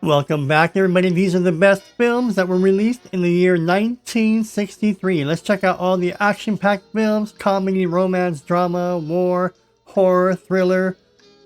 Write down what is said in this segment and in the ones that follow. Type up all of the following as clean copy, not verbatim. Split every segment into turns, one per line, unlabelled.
Welcome back, everybody. These are the best films that were released in the year 1963. Let's check out all the action-packed films: comedy, romance, drama, war, horror, thriller,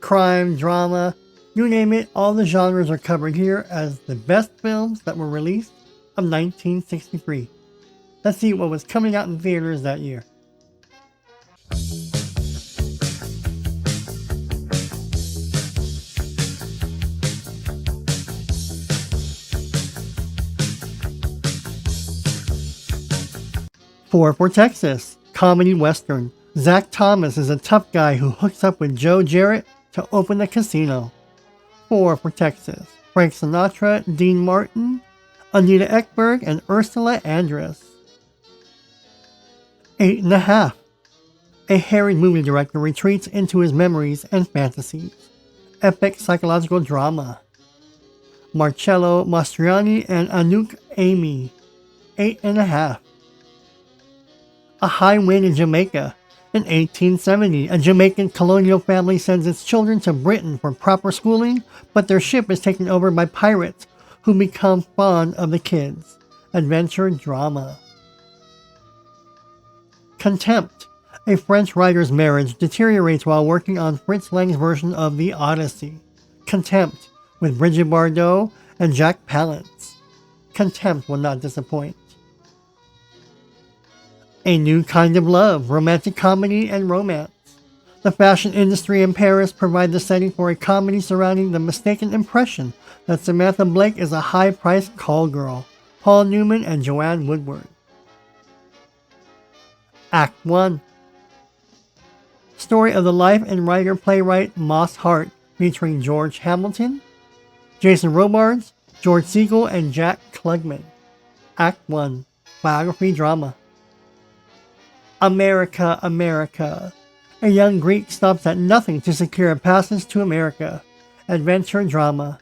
crime, drama. You name it, all the genres are covered here as the best films that were released of 1963. Let's see what was coming out in theaters that year. Four for Texas, comedy western. Zach Thomas is a tough guy who hooks up with Joe Jarrett to open a casino. Four for Texas, Frank Sinatra, Dean Martin, Anita Ekberg, and Ursula Andress. 8.5. A harried movie director retreats into his memories and fantasies. Epic psychological drama. Marcello Mastroianni and Anouk Aimee. 8.5. A high wind in Jamaica. In 1870, a Jamaican colonial family sends its children to Britain for proper schooling, but their ship is taken over by pirates who become fond of the kids. Adventure drama. Contempt. A French writer's marriage deteriorates while working on Fritz Lang's version of The Odyssey. Contempt, with Brigitte Bardot and Jack Palance. Contempt will not disappoint. A New Kind of Love, romantic comedy and romance. The fashion industry in Paris provides the setting for a comedy surrounding the mistaken impression that Samantha Blake is a high-priced call girl. Paul Newman and Joanne Woodward. Act 1. Story of the life and writer-playwright Moss Hart, featuring George Hamilton, Jason Robards, George Segal, and Jack Klugman. Act 1. Biography drama. America, America. A young Greek stops at nothing to secure a passage to America. Adventure drama,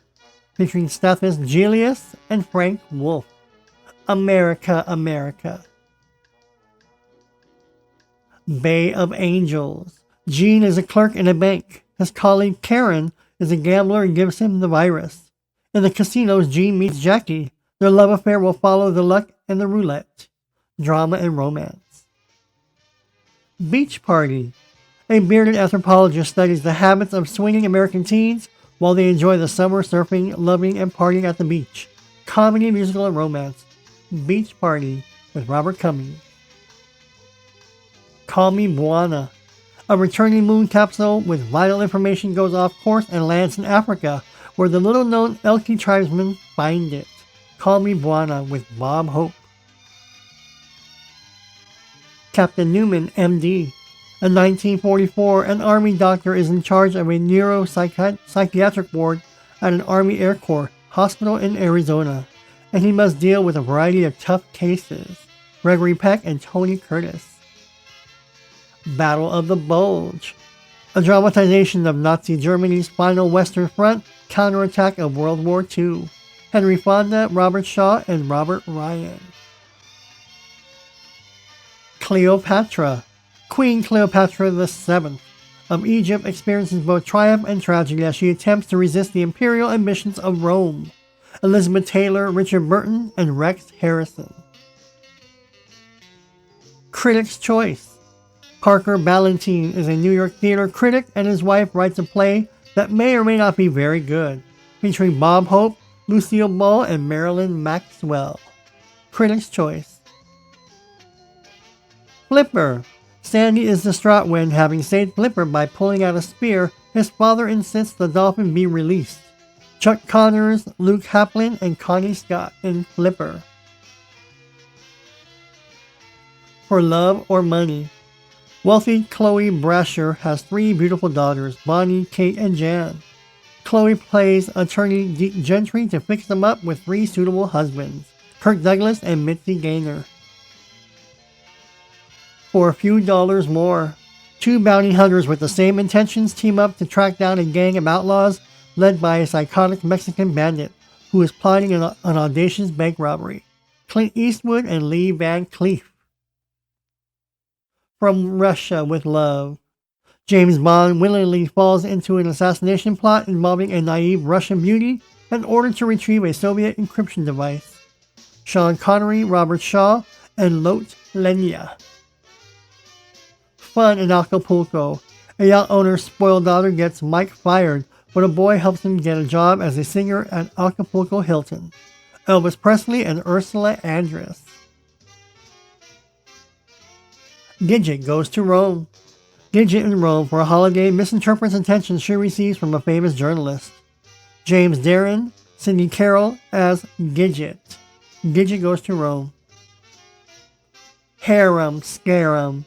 featuring Stethis Gelius and Frank Wolf. America, America. Bay of Angels. Gene is a clerk in a bank. His colleague Karen is a gambler and gives him the virus. In the casinos, Gene meets Jackie. Their love affair will follow the luck and the roulette. Drama and romance. Beach Party. A bearded anthropologist studies the habits of swinging American teens while they enjoy the summer surfing, loving, and partying at the beach. Comedy, musical, and romance. Beach Party with Robert Cummings. Call Me Bwana. A returning moon capsule with vital information goes off course and lands in Africa, where the little-known Elkie tribesmen find it. Call Me Bwana with Bob Hope. Captain Newman, M.D. In 1944, an Army doctor is in charge of a neuropsychiatric ward at an Army Air Corps hospital in Arizona, and he must deal with a variety of tough cases. Gregory Peck and Tony Curtis. Battle of the Bulge. A dramatization of Nazi Germany's final Western Front counterattack of World War II. Henry Fonda, Robert Shaw, and Robert Ryan. Cleopatra. Queen Cleopatra VII of Egypt experiences both triumph and tragedy as she attempts to resist the imperial ambitions of Rome. Elizabeth Taylor, Richard Burton, and Rex Harrison. Critics' Choice. Parker Ballantine is a New York theater critic, and his wife writes a play that may or may not be very good, featuring Bob Hope, Lucille Ball, and Marilyn Maxwell. Critics' Choice. Flipper. Sandy is distraught when, having saved Flipper by pulling out a spear, his father insists the dolphin be released. Chuck Connors, Luke Haplin, and Connie Scott in Flipper. For Love or Money. Wealthy Chloe Brasher has three beautiful daughters, Bonnie, Kate, and Jan. Chloe plays attorney Deke Gentry to fix them up with three suitable husbands, Kirk Douglas and Mitzi Gaynor. For a few dollars more. Two bounty hunters with the same intentions team up to track down a gang of outlaws led by a psychotic Mexican bandit who is plotting an audacious bank robbery. Clint Eastwood and Lee Van Cleef. From Russia with Love. James Bond willingly falls into an assassination plot involving a naive Russian beauty in order to retrieve a Soviet encryption device. Sean Connery, Robert Shaw, and Lot Lenya. Fun in Acapulco. A yacht owner's spoiled daughter gets Mike fired, but a boy helps him get a job as a singer at Acapulco Hilton. Elvis Presley and Ursula Andress. Gidget goes to Rome. Gidget in Rome for a holiday misinterprets attention she receives from a famous journalist. James Darren, Sidney Carroll as Gidget. Gidget goes to Rome. Harem Scarum.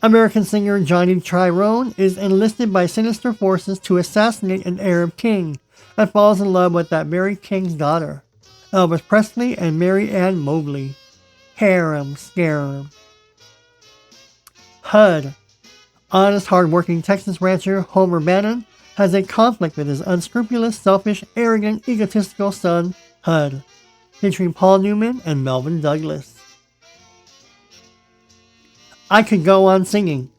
American singer Johnny Tyrone is enlisted by sinister forces to assassinate an Arab king and falls in love with that very king's daughter. Elvis Presley and Mary Ann Mobley. Harem Scarum. HUD. Honest, hard-working Texas rancher Homer Bannon has a conflict with his unscrupulous, selfish, arrogant, egotistical son, HUD, featuring Paul Newman and Melvin Douglas. I Could Go On Singing.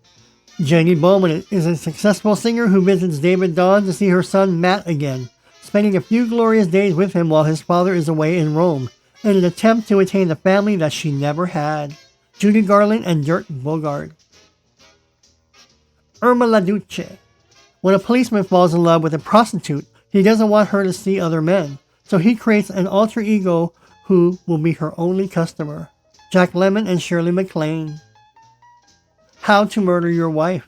Jenny Bowman is a successful singer who visits David Dawn to see her son Matt again, spending a few glorious days with him while his father is away in Rome, in an attempt to attain the family that she never had. Judy Garland and Dirk Bogarde. Irma La Duce. When a policeman falls in love with a prostitute, he doesn't want her to see other men, so he creates an alter ego who will be her only customer. Jack Lemmon and Shirley MacLaine. How to Murder Your Wife.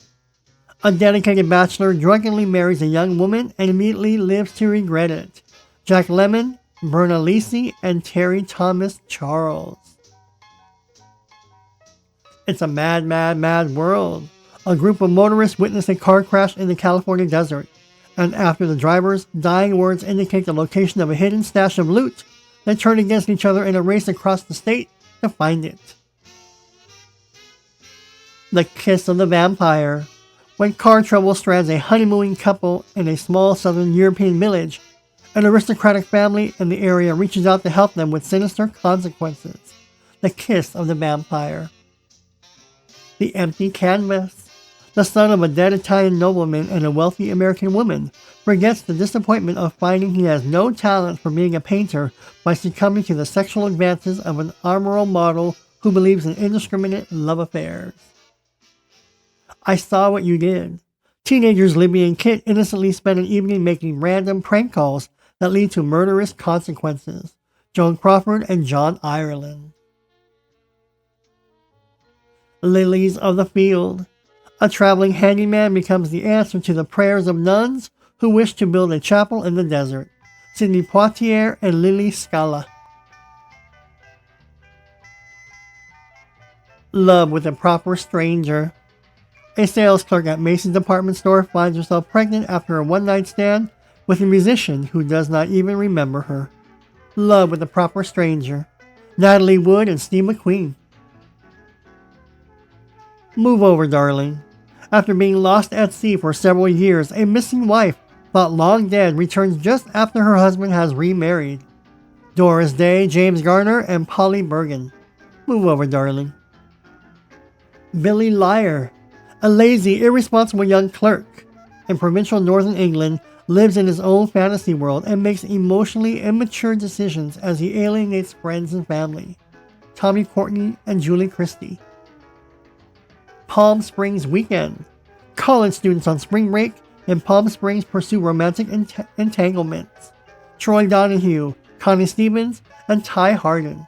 A dedicated bachelor drunkenly marries a young woman and immediately lives to regret it. Jack Lemmon, Berna Lisi, and Terry Thomas Charles. It's a mad, mad, mad world. A group of motorists witness a car crash in the California desert, and after the driver's dying words indicate the location of a hidden stash of loot, they turn against each other in a race across the state to find it. The Kiss of the Vampire. When car trouble strands a honeymooning couple in a small southern European village, an aristocratic family in the area reaches out to help them with sinister consequences. The Kiss of the Vampire. The Empty Canvas. The son of a dead Italian nobleman and a wealthy American woman forgets the disappointment of finding he has no talent for being a painter by succumbing to the sexual advances of an amoral model who believes in indiscriminate love affairs. I Saw What You Did. Teenagers Libby and Kit innocently spend an evening making random prank calls that lead to murderous consequences. Joan Crawford and John Ireland. Lilies of the Field. A traveling handyman becomes the answer to the prayers of nuns who wish to build a chapel in the desert. Sidney Poitier and Lily Scala. Love with a Proper Stranger. A sales clerk at Macy's department store finds herself pregnant after a one-night stand with a musician who does not even remember her. Love with a Proper Stranger. Natalie Wood and Steve McQueen. Move Over, Darling. After being lost at sea for several years, a missing wife, thought long dead, returns just after her husband has remarried. Doris Day, James Garner, and Polly Bergen. Move Over, Darling. Billy Liar. A lazy, irresponsible young clerk in provincial northern England lives in his own fantasy world and makes emotionally immature decisions as he alienates friends and family. Tommy Courtney and Julie Christie. Palm Springs Weekend. College students on spring break in Palm Springs pursue romantic entanglements. Troy Donahue, Connie Stevens, and Ty Hardin.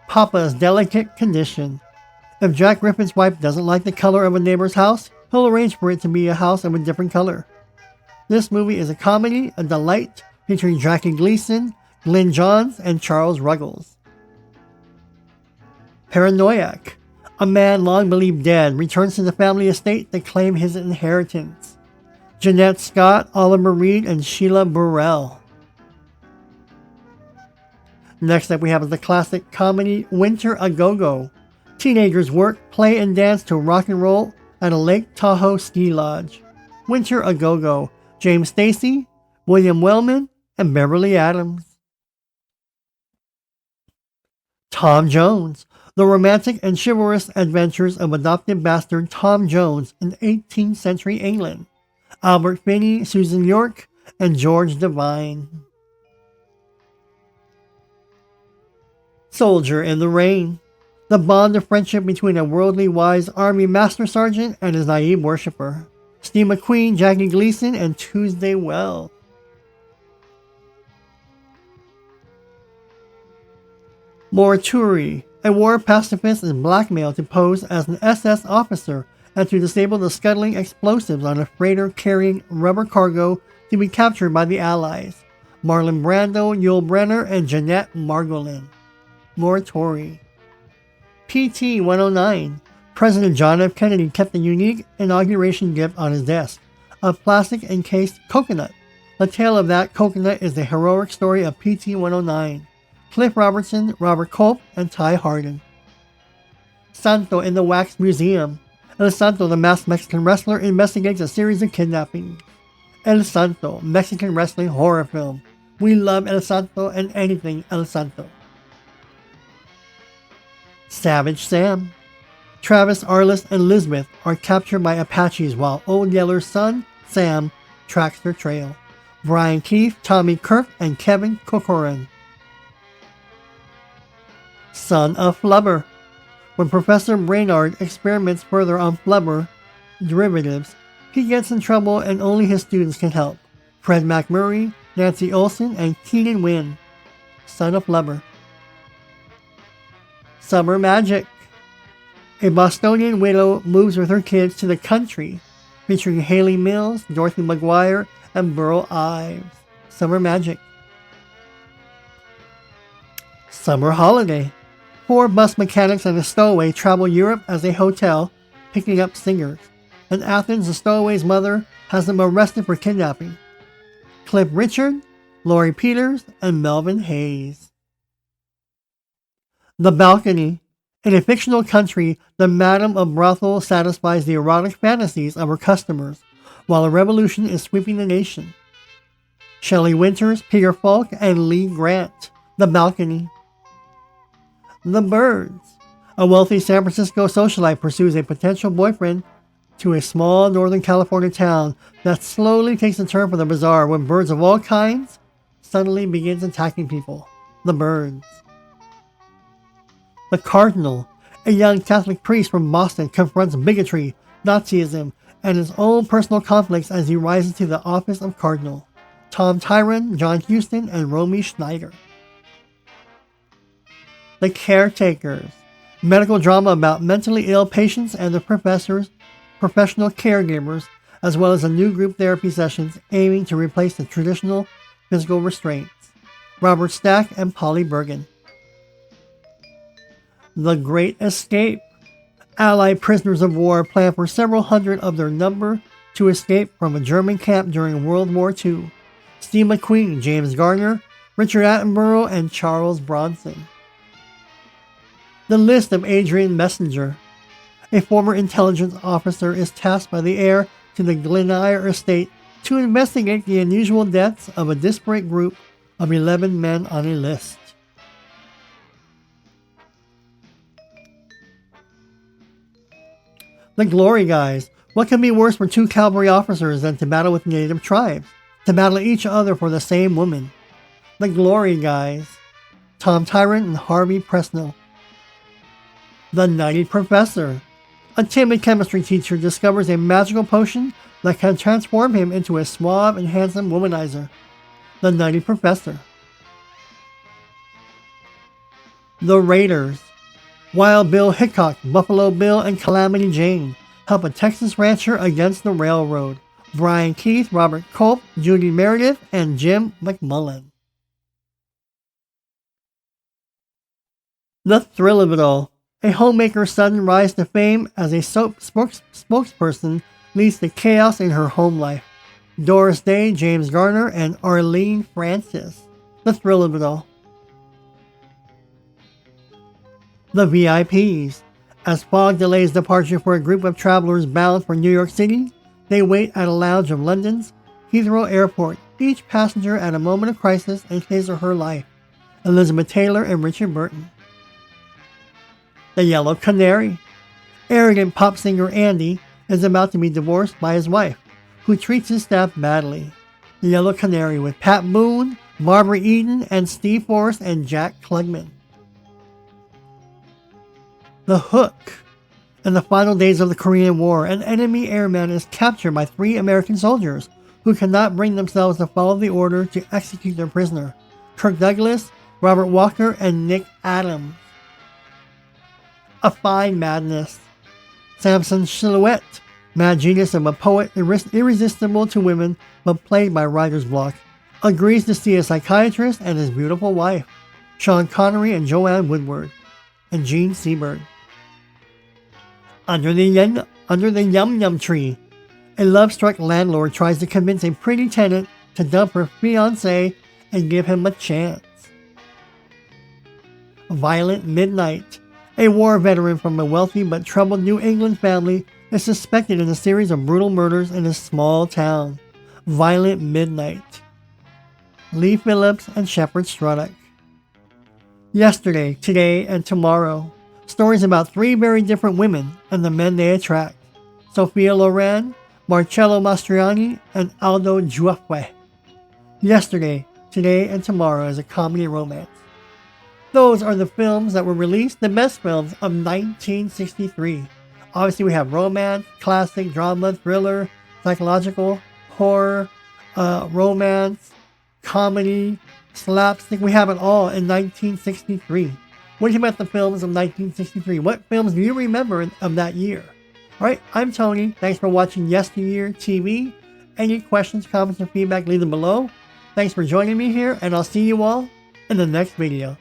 Papa's Delicate Condition. If Jack Griffin's wife doesn't like the color of a neighbor's house, he'll arrange for it to be a house of a different color. This movie is a comedy, a delight, featuring Jackie Gleason, Glenn Johns, and Charles Ruggles. Paranoiac. A man long believed dead returns to the family estate to claim his inheritance. Jeanette Scott, Oliver Reed, and Sheila Burrell. Next up we have the classic comedy Winter A Go-Go. Teenagers work, play, and dance to rock and roll at a Lake Tahoe ski lodge. Winter A Go-Go. James Stacy, William Wellman, and Beverly Adams. Tom Jones. The romantic and chivalrous adventures of adopted bastard Tom Jones in 18th century England. Albert Finney, Susan York, and George Devine. Soldier in the Rain. The bond of friendship between a worldly wise army master sergeant and his naive worshipper. Steve McQueen, Jackie Gleason, and Tuesday Wells. Morituri. A war pacifist is blackmailed to pose as an SS officer and to disable the scuttling explosives on a freighter carrying rubber cargo to be captured by the Allies. Marlon Brando, Yul Brynner, and Jeanette Margolin. Morituri. PT-109. President John F. Kennedy kept a unique inauguration gift on his desk, a plastic-encased coconut. The tale of that coconut is the heroic story of PT-109. Cliff Robertson, Robert Culp, and Ty Hardin. Santo in the Wax Museum. El Santo, the masked Mexican wrestler, investigates a series of kidnappings. El Santo, Mexican wrestling horror film. We love El Santo and anything El Santo. Savage Sam. Travis, Arliss, and Lisbeth are captured by Apaches while Old Yeller's son, Sam, tracks their trail. Brian Keith, Tommy Kirk, and Kevin Corcoran. Son of Flubber. When Professor Brainard experiments further on Flubber derivatives, he gets in trouble and only his students can help. Fred McMurray, Nancy Olson, and Keenan Wynn. Son of Flubber. Summer Magic. A Bostonian widow moves with her kids to the country, featuring Haley Mills, Dorothy McGuire, and Burl Ives. Summer Magic. Summer Holiday. 4 bus mechanics and a stowaway travel Europe as a hotel, picking up singers. In Athens, the stowaway's mother has them arrested for kidnapping. Cliff Richard, Lori Peters, and Melvin Hayes. The Balcony. In a fictional country, the Madam of Brothel satisfies the erotic fantasies of her customers, while a revolution is sweeping the nation. Shelley Winters, Peter Falk, and Lee Grant. The Balcony. The Birds. A wealthy San Francisco socialite pursues a potential boyfriend to a small Northern California town that slowly takes a turn for the bizarre when birds of all kinds suddenly begins attacking people. The Birds. The Cardinal. A young Catholic priest from Boston confronts bigotry, Nazism, and his own personal conflicts as he rises to the office of Cardinal. Tom Tyron, John Huston, and Romy Schneider. The Caretakers. Medical drama about mentally ill patients and their professors, professional caregivers, as well as a new group therapy sessions aiming to replace the traditional physical restraints. Robert Stack and Polly Bergen. The Great Escape. Allied prisoners of war plan for several hundred of their number to escape from a German camp during World War II. Steve McQueen, James Garner, Richard Attenborough, and Charles Bronson. The List of Adrian Messenger. A former intelligence officer is tasked by the heir to the Glenire estate to investigate the unusual deaths of a disparate group of 11 men on a list. The Glory Guys. What can be worse for 2 cavalry officers than to battle with native tribes? To battle each other for the same woman. The Glory Guys. Tom Tyrant and Harvey Presnell. The Nutty Professor. A timid chemistry teacher discovers a magical potion that can transform him into a suave and handsome womanizer. The Nutty Professor. The Raiders. Wild Bill Hickok, Buffalo Bill, and Calamity Jane help a Texas rancher against the railroad. Brian Keith, Robert Culp, Judy Meredith, and Jim McMullen. The Thrill of It All. A homemaker's sudden rise to fame as a soap spokesperson leads to chaos in her home life. Doris Day, James Garner, and Arlene Francis. The Thrill of It All. The VIPs. As fog delays departure for a group of travelers bound for New York City, they wait at a lounge of London's Heathrow Airport, each passenger at a moment of crisis in his or her life. Elizabeth Taylor and Richard Burton. The Yellow Canary. Arrogant pop singer Andy is about to be divorced by his wife, who treats his staff badly. The Yellow Canary with Pat Boone, Barbara Eden, and Steve Forrest and Jack Klugman. The Hook. In the final days of the Korean War, an enemy airman is captured by 3 American soldiers who cannot bring themselves to follow the order to execute their prisoner. Kirk Douglas, Robert Walker, and Nick Adams. A Fine Madness. Samson's silhouette. Mad genius of a poet irresistible to women but plagued by writer's block. Agrees to see a psychiatrist and his beautiful wife. Sean Connery and Joanne Woodward. And Gene Seberg. Under the Yum Yum Tree. A love-struck landlord tries to convince a pretty tenant to dump her fiancé and give him a chance. Violent Midnight. A war veteran from a wealthy but troubled New England family is suspected in a series of brutal murders in a small town. Violent Midnight. Lee Phillips and Shepard Struddock. Yesterday, Today, and Tomorrow. Stories about 3 very different women and the men they attract. Sophia Loren, Marcello Mastroianni, and Aldo Giuffre. Yesterday, Today, and Tomorrow is a comedy romance. Those are the films that were released, the best films of 1963. Obviously, we have romance, classic, drama, thriller, psychological, horror, romance, comedy, slapstick. We have it all in 1963. What do you think about the films of 1963? What films do you remember of that year? Alright, I'm Tony. Thanks for watching Yesteryear TV. Any questions, comments, or feedback, leave them below. Thanks for joining me here, and I'll see you all in the next video.